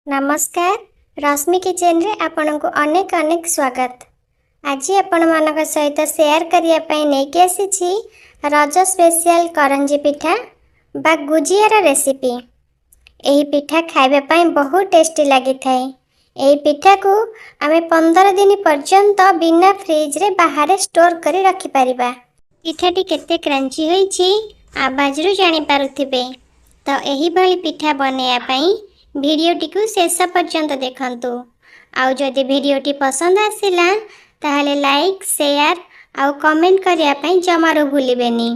नमस्कार रश्मि किचन रे आपन को अनेक अनेक स्वागत। आज आपण मानक सहित शेयर करिया पई नेकी आसी रज स्पेशल करंजी पिठा बा गुजियार रेसिपी। एही पिठा खाइबा पई बहुत टेस्टी लागि थाए। एही पिठा को आमे 15 दिन पर्यंत बिना फ्रिज रे बाहर स्टोर करी रखि परिबा। पिठाटी केते क्रंची होईची आवाज रु जानि पारुथिबे। तो एही भली पिठा बनेया पई भिडियोटी को शेष पर्यंत देखंतु। आउ जदि भिडियोटी पसंद आसिला ताहले लाइक शेयर आउ कमेंट करिया पई जमारो भूलिबेनी।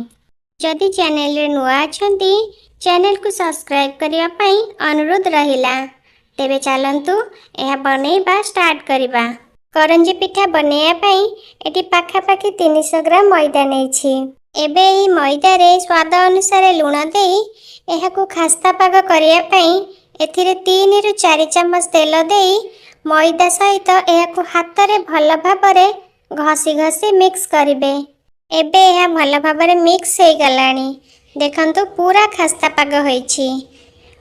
जदि चैनल रे नुआ अछंती चैनल को सब्सक्राइब करिया पई अनुरोध रहिला। तेबे चलंतु एहा बनेइबा स्टार्ट करिबा। करंजी पिठा बनेया पई एटी पाखा पाखी 300 ग्राम मैदा नेछि। एबे एही मैदा रे स्वाद अनुसार लूण देई एहा को खास्ता पाग करिया पई एथिरे 3 रु 4 चम्मच तेल देई मैदा सहित एहाको हाथ रे भल भाबरे घसी घसी मिक्स करिबे। एबे एहा भल भाबरे मिक्स हे गलानी। देखंतु पूरा खास्ता पाग होईछि।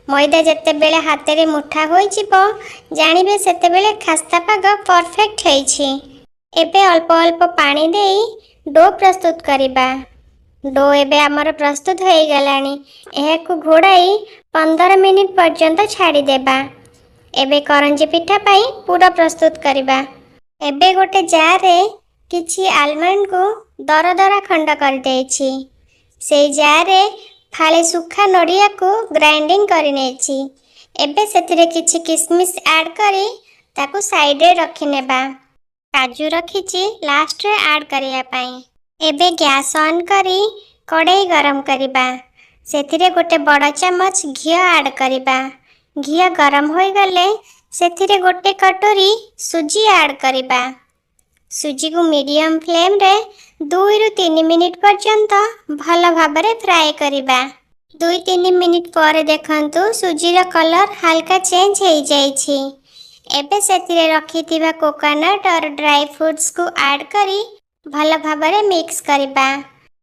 मैदा जत्ते बेले हाथ रे मुठा होई जिवो जानिबे सेते बेले खास्ता पाग परफेक्ट हेछि। एबे अल्प अल्प पानी देई डो प्रस्तुत करिबा। डो एबे हमर प्रस्तुत हो गलानी। एहाको घोड़ाई 15 मिनिट पर्यंत छाड़ी देबा। एबे करंजी पिठा पाई पूरा प्रस्तुत करिबा। एबे गोटे जार रे किछि आलमंड को दर दरा खंड कर देछि। से जार रे फाळे सुखा नडिया को ग्राइंडिंग करि नेछि। एबे सेथिरे किछि किशमिश ऐड करी ताको साइड रे रखि नेबा। काजू रखिछि लास्ट रे ऐड करिया पई। एबे गैस ऑन करी कढ़ाई गरम करिबा। सेथिरे गोटे बड़ चम्मच घी ऐड करिबा। घी गरम होई गले सेथिरे गोटे कटोरी सुजी ऐड करिबा। सुजी को मीडियम फ्लेम रे 2 रु 3 मिनिट पर्यंत भल भाबरे फ्राई करिबा। 2-3 मिनिट पर देखंतु सुजी रा कलर हल्का चेंज हे जाईछि। एबे सेथिरे रखिथिबा कोकोनट और ड्राई फ्रूट्स को ऐड करी भल भाबरे मिक्स करिबा।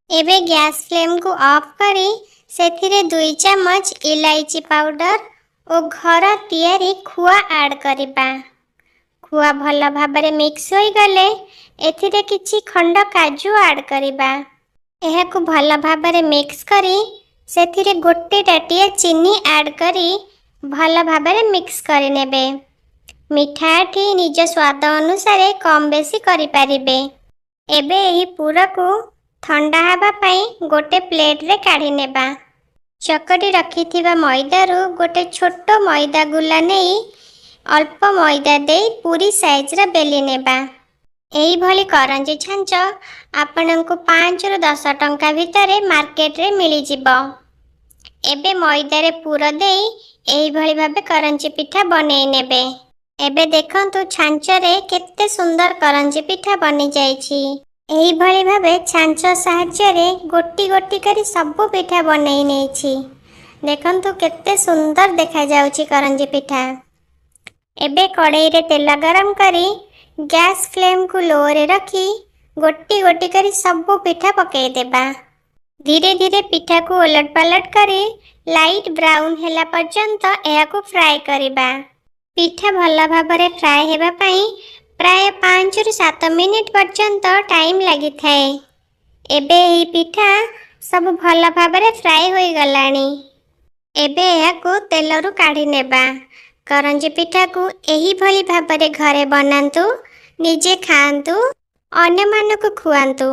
एबे गैस फ्लेम को ऑफ करी सेथिरे 2 चम्मच इलायची पाउडर और घर तैयारी खुआ ऐड करिबा। खुआ भल भाबरे मिक्स होई गले एथिरे किछि खंड काजू ऐड करिबा। एहा को भल भाबरे मिक्स करी सेथिरे गोटे टाटिया चीनी ऐड करी भल भाबरे मिक्स करि नेबे। मिठाटी निज स्वाद अनुसार कम बेसी करि परिबे। एबे एही पूरा को ठंडा हबा पई गोटे प्लेट रे काढी नेबा। चकटी रखिथिबा मैदा रु गोटे छोटो मैदा गुला नेई अल्प मैदा देई पूरी साइज रा बेली नेबा। एही भली करंजी छांच आपन को 5 रु 10 टंका भितरे मार्केट रे मिली जिवो। एबे मैदा रे पूरा देई एही भली भाबे करंजी पिठा बनेई नेबे। एबे देखंतु छांच रे केते सुंदर करंजी पिठा बनि जाईछि। एही भली भाबे छांच साहाय्य रे गोटी गोटी करी सब पिठा बनेई नेछि। देखंतु केते सुंदर देखा जाउछि करंजी पिठा। एबे कढ़ाई रे तेल गरम करी गैस फ्लेम को लो रे रखी गोटी गोटी करी सब पिठा पकेई देबा। धीरे धीरे पिठा को उलट पलट करी लाइट ब्राउन हेला पर्यंत एहा को फ्राई करिबा। पिठा भल भाबरे फ्राई हेबा पई प्राय 5 रु 7 मिनिट पर्यंत टाइम लागि थाए। एबे एही पिठा सब भल भाबरे फ्राई होई गलानी। एबे एहा को तेल रु काढी नेबा। करंजी पिठा को एही भली भाबरे घरे बनांतु, निजे खांतु, अन्य मानक खुआंतु।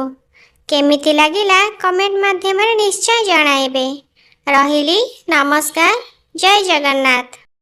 केमिति लागिला कमेंट माध्यम रे निश्चय जणाइबे। रहिली नमस्कार, जय जगन्नाथ।